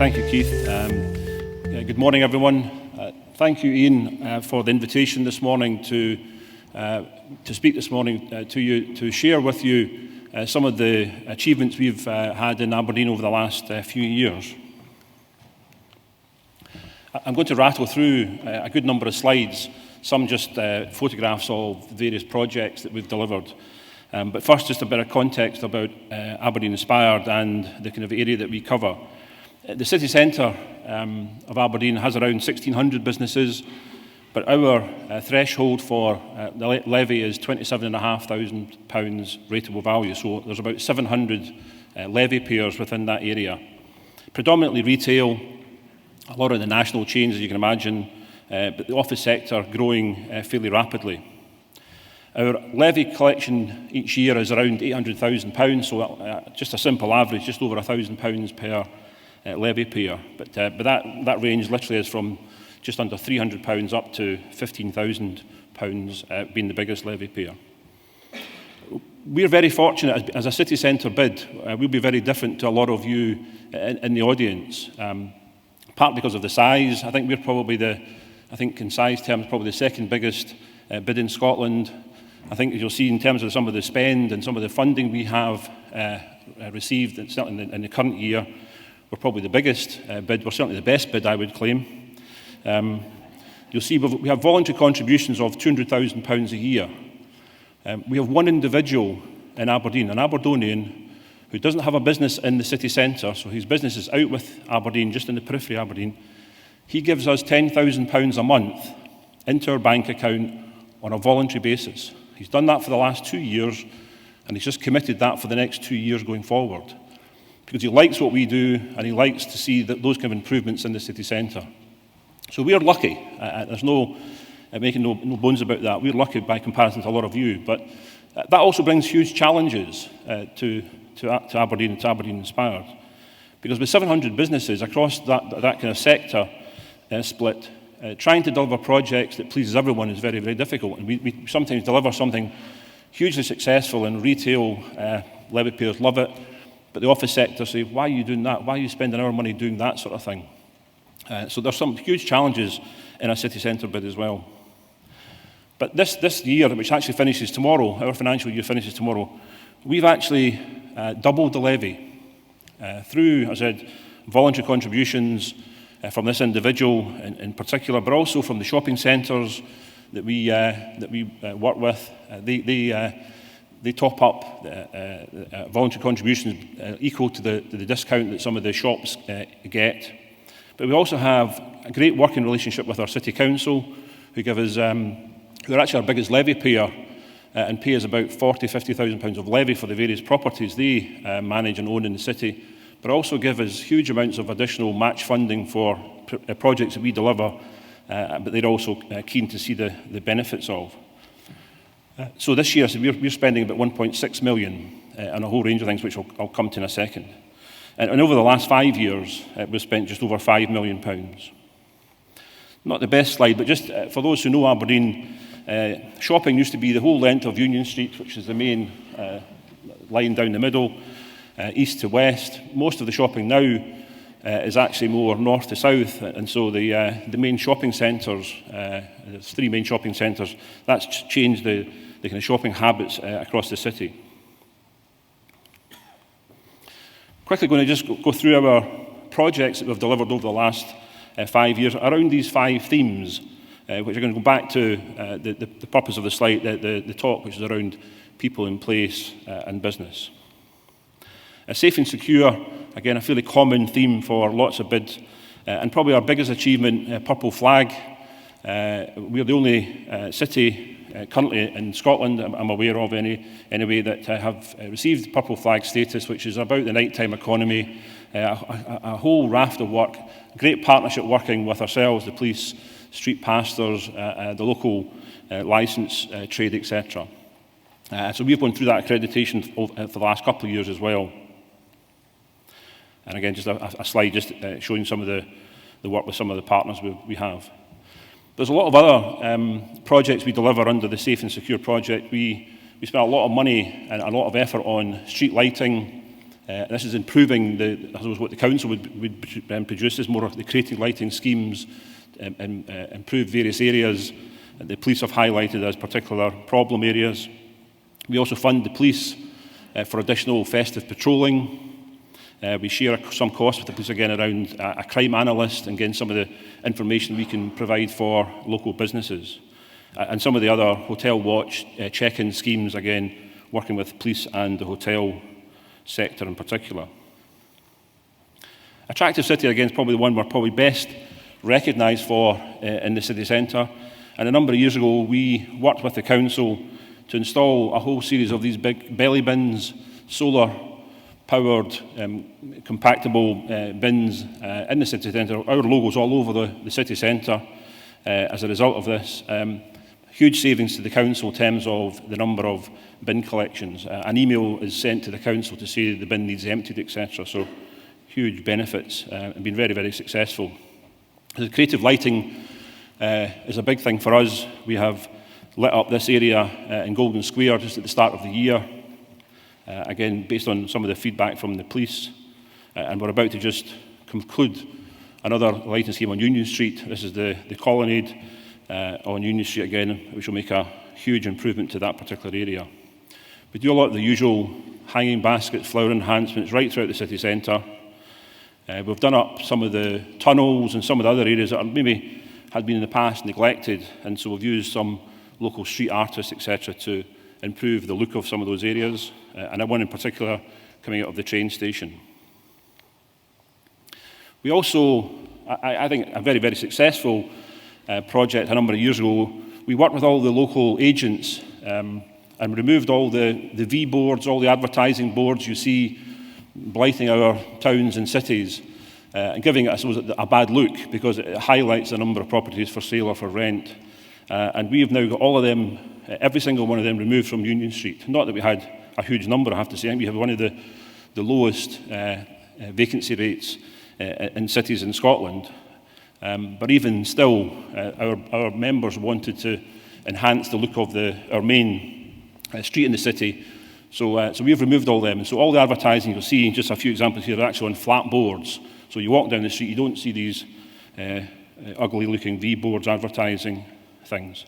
Thank you, Keith. Good morning, everyone. Thank you, Ian, for the invitation this morning to speak this morning to you, to share with you some of the achievements we've had in Aberdeen over the last few years. I'm going to rattle through a good number of slides, some just photographs of various projects that we've delivered. But first, just a bit of context about Aberdeen Inspired and the kind of area that we cover. The city centre of Aberdeen has around 1,600 businesses, but our threshold for the levy is £27,500 rateable value. So there's about 700 levy payers within that area. Predominantly retail, a lot of the national chains, as you can imagine, but the office sector growing fairly rapidly. Our levy collection each year is around £800,000, so just a simple average, just over £1,000 per levy payer. But that range literally is from just under £300 up to £15,000 being the biggest levy payer. We're very fortunate as a city centre bid. We'll be very different to a lot of you in the audience. Partly because of the size. I think we're probably in size terms, probably the second biggest bid in Scotland. I think as you'll see in terms of some of the spend and some of the funding we have received, certainly in the current year, we're probably the biggest bid. We're certainly the best bid, I would claim. You'll see we have voluntary contributions of £200,000 a year. We have one individual in Aberdeen, an Aberdonian, who doesn't have a business in the city centre, so his business is out with Aberdeen, just in the periphery of Aberdeen. He gives us £10,000 a month into our bank account on a voluntary basis. He's done that for the last 2 years, and he's just committed that for the next 2 years going forward, because he likes what we do, and he likes to see those kind of improvements in the city centre. So we are lucky. There's no making no bones about that. We're lucky by comparison to a lot of you, but that also brings huge challenges to Aberdeen and to Aberdeen Inspired, because with 700 businesses across that kind of sector split, trying to deliver projects that pleases everyone is very, very difficult. And we sometimes deliver something hugely successful, and retail levy payers love it, but the office sector say, why are you doing that? Why are you spending our money doing that sort of thing? So there's some huge challenges in a city centre bid as well. But this year, which actually finishes tomorrow, our financial year finishes tomorrow, we've actually doubled the levy through, as I said, voluntary contributions from this individual in particular, but also from the shopping centres that we work with. They top up voluntary contributions equal to the discount that some of the shops get. But we also have a great working relationship with our city council, who give us, who are actually our biggest levy payer, and pay us about £40,000–50,000 of levy for the various properties they manage and own in the city, but also give us huge amounts of additional match funding for projects that we deliver, but they're also keen to see the benefits of. So this year, we're spending about £1.6 million on a whole range of things, which I'll come to in a second. And over the last 5 years, we've spent just over £5 million. Not the best slide, but just for those who know Aberdeen, shopping used to be the whole length of Union Street, which is the main line down the middle, east to west. Most of the shopping now is actually more north to south, and so the main shopping centres, there's 3 main shopping centres, that's changed the kind of shopping habits across the city. Quickly going to just go through our projects that we've delivered over the last 5 years around these 5 themes, which are going to go back to the purpose of the slide, the talk, which is around people in place and business. Safe and secure, again, a fairly common theme for lots of bids, and probably our biggest achievement, Purple Flag. We're the only city currently in Scotland, I'm aware of anyway, that have received Purple Flag status, which is about the nighttime economy, a whole raft of work, great partnership working with ourselves, the police, street pastors, the local licence trade, etc. So we've gone through that accreditation for the last couple of years as well. And again, just a slide just showing some of the work with some of the partners we have. There's a lot of other projects we deliver under the Safe and Secure project. We spend a lot of money and a lot of effort on street lighting, This is improving I suppose what the council would produce is more of the creative lighting schemes and improve various areas that the police have highlighted as particular problem areas. We also fund the police for additional festive patrolling. We share some costs with the police again around a crime analyst and again some of the information we can provide for local businesses. And some of the other hotel watch check-in schemes, again, working with police and the hotel sector in particular. Attractive City, again, is probably the one we're probably best recognised for in the city centre. And a number of years ago, we worked with the council to install a whole series of these big belly bins, solar-powered, compactable bins in the city centre. Our logo's all over the city centre as a result of this. Huge savings to the council in terms of the number of bin collections. An email is sent to the council to say the bin needs emptied, etc. So huge benefits and been very, very successful. The creative lighting is a big thing for us. We have lit up this area in Golden Square just at the start of the year. Again, based on some of the feedback from the police. And we're about to just conclude another lighting scheme on Union Street. This is the colonnade on Union Street again, which will make a huge improvement to that particular area. We do a lot of the usual hanging baskets, flower enhancements right throughout the city centre. We've done up some of the tunnels and some of the other areas that maybe had been in the past neglected, and so we've used some local street artists, etc., to improve the look of some of those areas, and one in particular coming out of the train station. We also, I think, a very, very successful project a number of years ago. We worked with all the local agents and removed all the V boards, all the advertising boards you see blighting our towns and cities, and giving it, I suppose, a bad look because it highlights the number of properties for sale or for rent. And we have now got all of them, every single one of them removed from Union Street. Not that we had a huge number, I have to say. I think we have one of the lowest vacancy rates in cities in Scotland. But even still, our members wanted to enhance the look of our main street in the city. So we've removed all them. And so all the advertising you'll see, just a few examples here, are actually on flat boards. So you walk down the street, you don't see these ugly-looking V boards advertising things.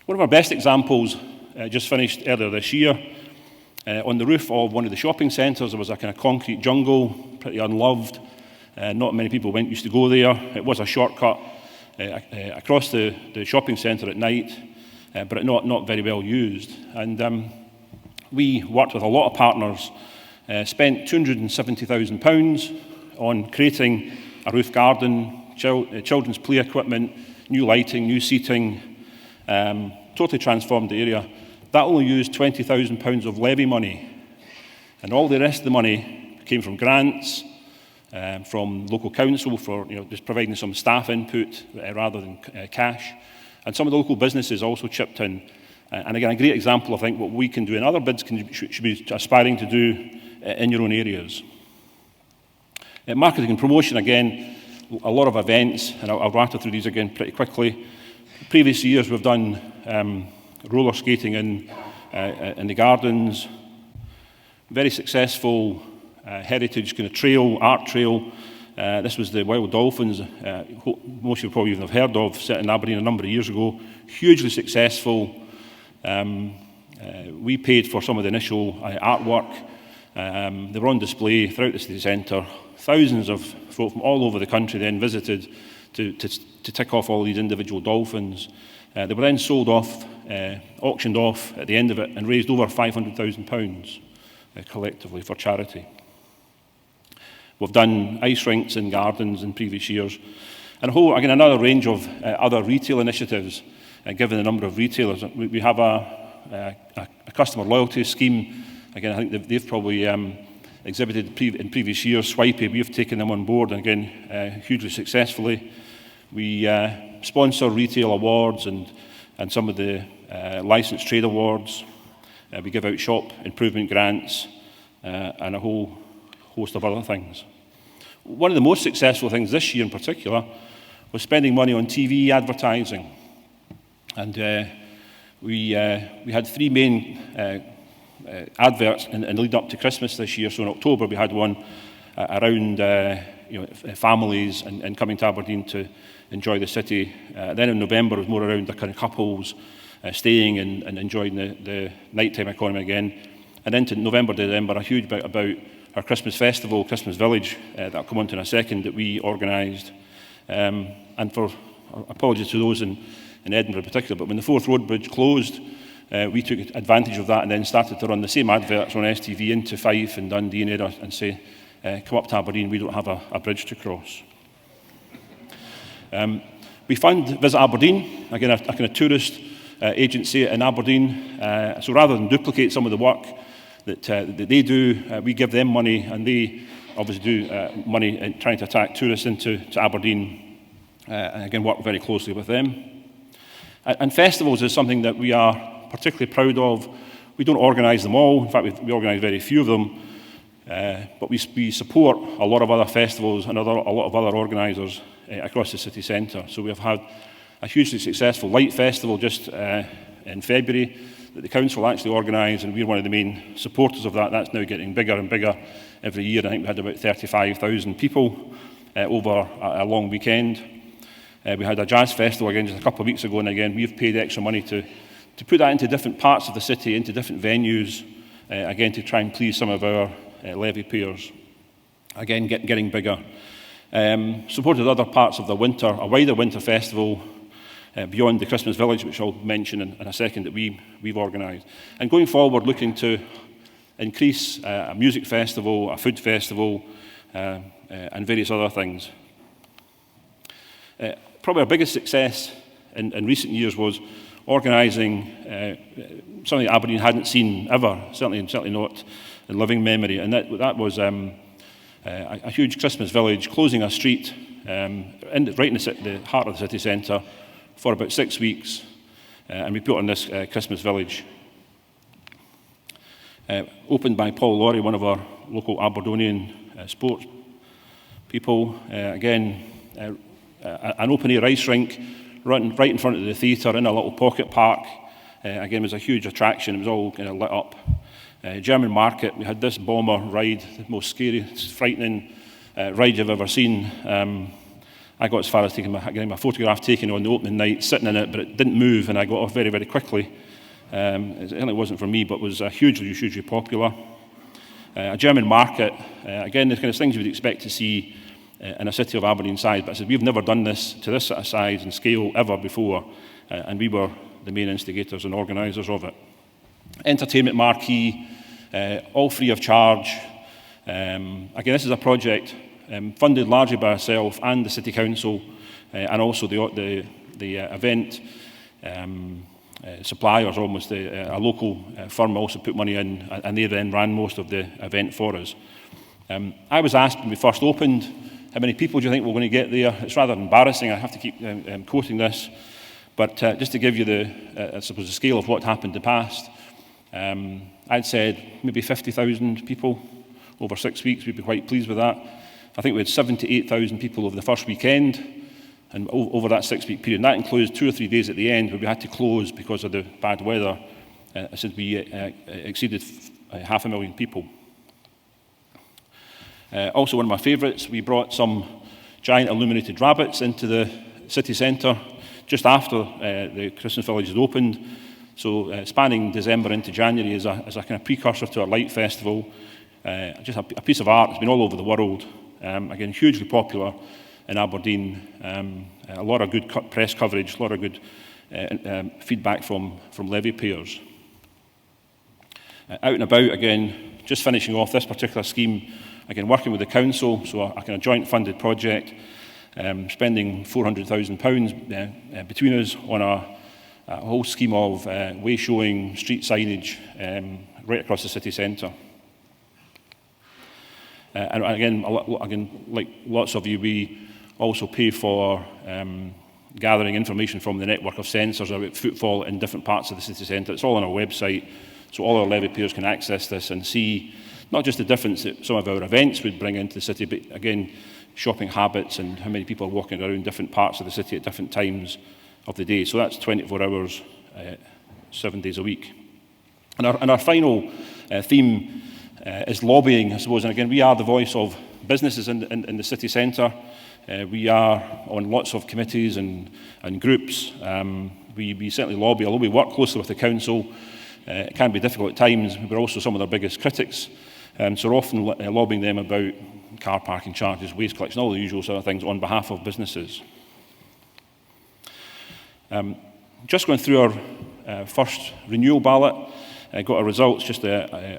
One of our best examples just finished earlier this year. On the roof of one of the shopping centres, there was a kind of concrete jungle, pretty unloved. Not many people used to go there. It was a shortcut across the shopping centre at night, but not very well used. And we worked with a lot of partners, spent £270,000 on creating a roof garden, children's play equipment, new lighting, new seating, totally transformed the area. That only used £20,000 of levy money, and all the rest of the money came from grants, from local council for just providing some staff input rather than cash, and some of the local businesses also chipped in. And again, a great example, I think, what we can do and other bids should be aspiring to do in your own areas. Marketing and promotion, again, a lot of events, and I'll rattle through these again pretty quickly. Previous years we've done roller skating in the gardens, very successful heritage kind of trail, art trail. This was the Wild Dolphins, most of you probably even have heard of, set in Aberdeen a number of years ago. Hugely successful. We paid for some of the initial artwork. They were on display throughout the city centre. Thousands of folk from all over the country then visited to tick off all these individual dolphins. They were then sold off, auctioned off at the end of it, and raised over £500,000 collectively for charity. We've done ice rinks in gardens in previous years, and another range of other retail initiatives. Given the number of retailers, we have a customer loyalty scheme. Again, I think they've probably exhibited in previous years. Swipey, we've taken them on board, and again, hugely successfully. We sponsor retail awards and some of the licensed trade awards. We give out shop improvement grants and a whole host of other things. One of the most successful things this year in particular was spending money on TV advertising. And we had three main adverts in the lead up to Christmas this year. So in October we had one around families and coming to Aberdeen to enjoy the city. Then in November it was more around the kind of couples staying and enjoying the nighttime economy again. And then to November, December, a huge bit about our Christmas festival, Christmas Village, that I'll come on to in a second, that we organised. And for apologies to those in Edinburgh in particular, but when the Forth Road Bridge closed, we took advantage of that and then started to run the same adverts on STV into Fife and Dundee and Ayr and say, come up to Aberdeen, we don't have a bridge to cross. We fund Visit Aberdeen, again a kind of tourist agency in Aberdeen. So rather than duplicate some of the work that they do, we give them money, and they obviously do money in trying to attract tourists into Aberdeen, and again work very closely with them. And festivals is something that we are particularly proud of. We don't organise them all. In fact, we organise very few of them. But we support a lot of other festivals and a lot of other organisers across the city centre. So we have had a hugely successful Light Festival just in February that the council actually organised, and we're one of the main supporters of that. That's now getting bigger and bigger every year. I think we had about 35,000 people over a long weekend. We had a jazz festival again just a couple of weeks ago, and again we've paid extra money to put that into different parts of the city, into different venues, again to try and please some of our levy payers. Again, getting bigger. Supported other parts of the winter, a wider winter festival beyond the Christmas Village, which I'll mention in a second, that we've organised. And going forward, looking to increase a music festival, a food festival, and various other things. Probably our biggest success in recent years was organising something that Aberdeen hadn't seen ever, certainly not in living memory, and that was a huge Christmas village, closing a street right in the heart of the city centre for about 6 weeks, and we put on this Christmas village. Opened by Paul Laurie, one of our local Aberdonian sports people. Again, an open-air ice rink right in front of the theatre in a little pocket park. Again, it was a huge attraction. It was all kind of lit up. German market, we had this bomber ride, the most scary, frightening ride you've ever seen. I got as far as getting my photograph taken on the opening night, sitting in it, but it didn't move, and I got off very, very quickly. It certainly wasn't for me, but was hugely popular. A German market, again, the kind of things you would expect to see in a city of Aberdeen size, but I said, we've never done this to this sort of size and scale ever before, and we were the main instigators and organisers of it. Entertainment marquee, all free of charge. Again, this is a project funded largely by ourselves and the City Council, and also the event suppliers, almost a local firm also put money in, and they then ran most of the event for us. I was asked when we first opened, how many people do you think we're going to get there? It's rather embarrassing, I have to keep quoting this, but just to give you I suppose the scale of what happened in the past, I'd said maybe 50,000 people over 6 weeks. We'd be quite pleased with that. I think we had 78,000 people over the first weekend and over that 6 week period. And that includes 2 or 3 days at the end where we had to close because of the bad weather. I said we exceeded 500,000 people. Also, one of my favourites, we brought some giant illuminated rabbits into the city centre just after the Christmas Village had opened. So spanning December into January as a kind of precursor to our Light Festival. Just a piece of art. It's been all over the world. Again, hugely popular in Aberdeen. A lot of good press coverage, a lot of good feedback from levy payers. Out and about, again, just finishing off this particular scheme, again, working with the council, so a kind of joint funded project, spending £400,000 between us on a whole scheme of way showing, street signage right across the city centre. And again, like lots of you, we also pay for gathering information from the network of sensors about footfall in different parts of the city centre. It's all on our website, so all our levy payers can access this and see not just the difference that some of our events would bring into the city, but again, shopping habits and how many people are walking around different parts of the city at different times of the day. So that's 24 hours, 7 days a week. And our final theme is lobbying, I suppose. And again, we are the voice of businesses in the city centre. We are on lots of committees and groups. We certainly lobby, although we work closely with the council. It can be difficult at times. We're also some of their biggest critics. So we're often lobbying them about car parking charges, waste collection, all the usual sort of things on behalf of businesses. Just going through our first renewal ballot, got our results just a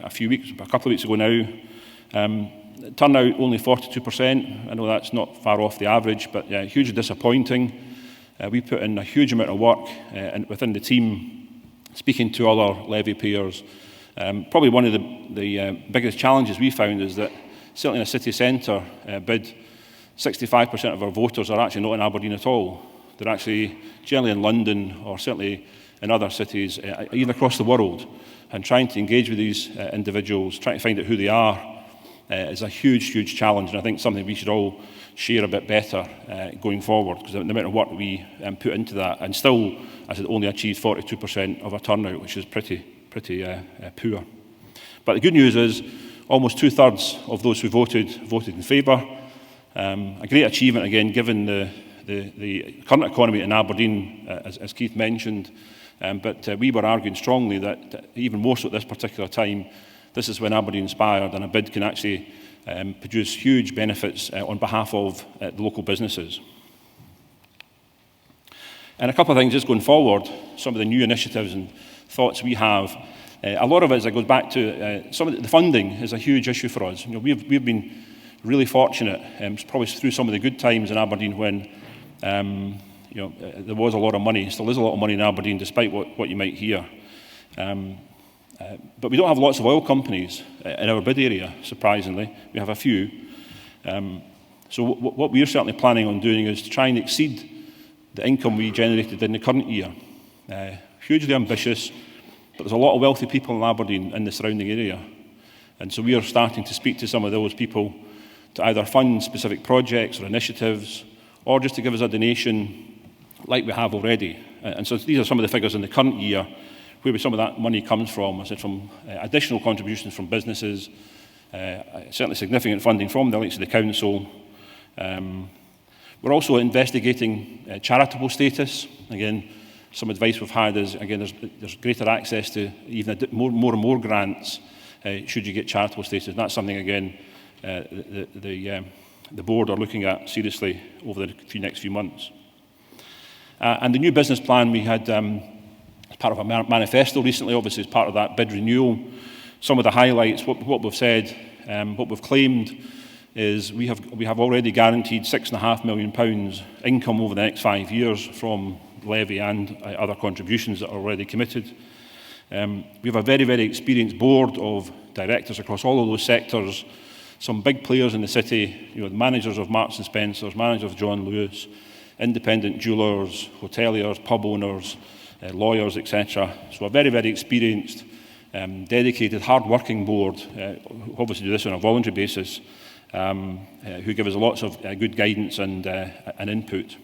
couple of weeks ago now. Turnout only 42%. I know that's not far off the average, but hugely disappointing. We put in a huge amount of work within the team, speaking to other levy payers. Probably one of the biggest challenges we found is that certainly in a city centre bid, 65% of our voters are actually not in Aberdeen at all. They're actually generally in London or certainly in other cities, even across the world. And trying to engage with these individuals, trying to find out who they are, is a huge, huge challenge. And I think something we should all share a bit better going forward, because the amount of work we put into that, and still, as it only achieved 42% of our turnout, which is pretty poor. But the good news is, almost 2/3 of those who voted in favour. A great achievement again, given the current economy in Aberdeen, as Keith mentioned. But we were arguing strongly that even more so at this particular time, this is when Aberdeen inspired, and a bid can actually produce huge benefits on behalf of the local businesses. And a couple of things just going forward, some of the new initiatives and thoughts we have. A lot of it, as it goes back to some of the funding, is a huge issue for us. We've been really fortunate, probably through some of the good times in Aberdeen when there was a lot of money. Still is a lot of money in Aberdeen, despite what you might hear. But we don't have lots of oil companies in our bid area, surprisingly. We have a few. So what we're certainly planning on doing is to try and exceed the income we generated in the current year. Hugely ambitious, but there's a lot of wealthy people in Aberdeen in the surrounding area. And so we are starting to speak to some of those people to either fund specific projects or initiatives, or just to give us a donation like we have already. And so these are some of the figures in the current year, where some of that money comes from. I said from additional contributions from businesses, certainly significant funding from the likes of the council. We're also investigating charitable status. Again, some advice we've had is, again, there's greater access to even more and more grants should you get charitable status. And that's something, again, the board are looking at seriously over the next few months. And the new business plan we had as part of a manifesto recently, obviously as part of that bid renewal. Some of the highlights, what we've said, what we've claimed is we have already guaranteed £6.5 million income over the next 5 years from levy and other contributions that are already committed. We have a very, very experienced board of directors across all of those sectors, some big players in the city, the managers of Marks and Spencer's, managers of John Lewis, independent jewellers, hoteliers, pub owners, lawyers, etc. So a very, very experienced, dedicated, hard-working board, who obviously do this on a voluntary basis, who give us lots of good guidance and input.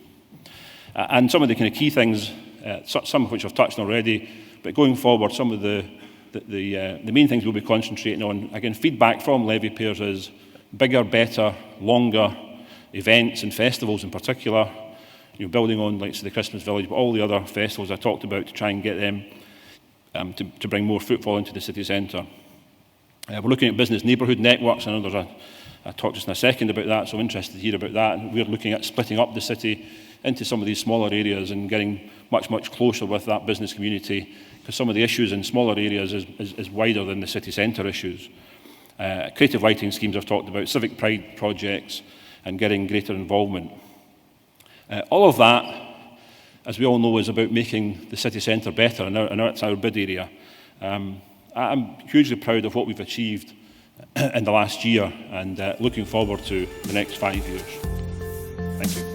And some of the kind of key things, some of which I've touched on already, but going forward, some of the main things we'll be concentrating on, again, feedback from levy payers is bigger, better, longer events and festivals in particular, building on like the Christmas Village, but all the other festivals I talked about to try and get them to bring more footfall into the city centre. We're looking at business neighbourhood networks. I know there's a talk just in a second about that, so I'm interested to hear about that. And we're looking at splitting up the city into some of these smaller areas and getting much, much closer with that business community, because some of the issues in smaller areas is wider than the city centre issues. Creative writing schemes I've talked about, civic pride projects, and getting greater involvement. All of that, as we all know, is about making the city centre better, and it's our bid area. I'm hugely proud of what we've achieved in the last year, and looking forward to the next 5 years. Thank you.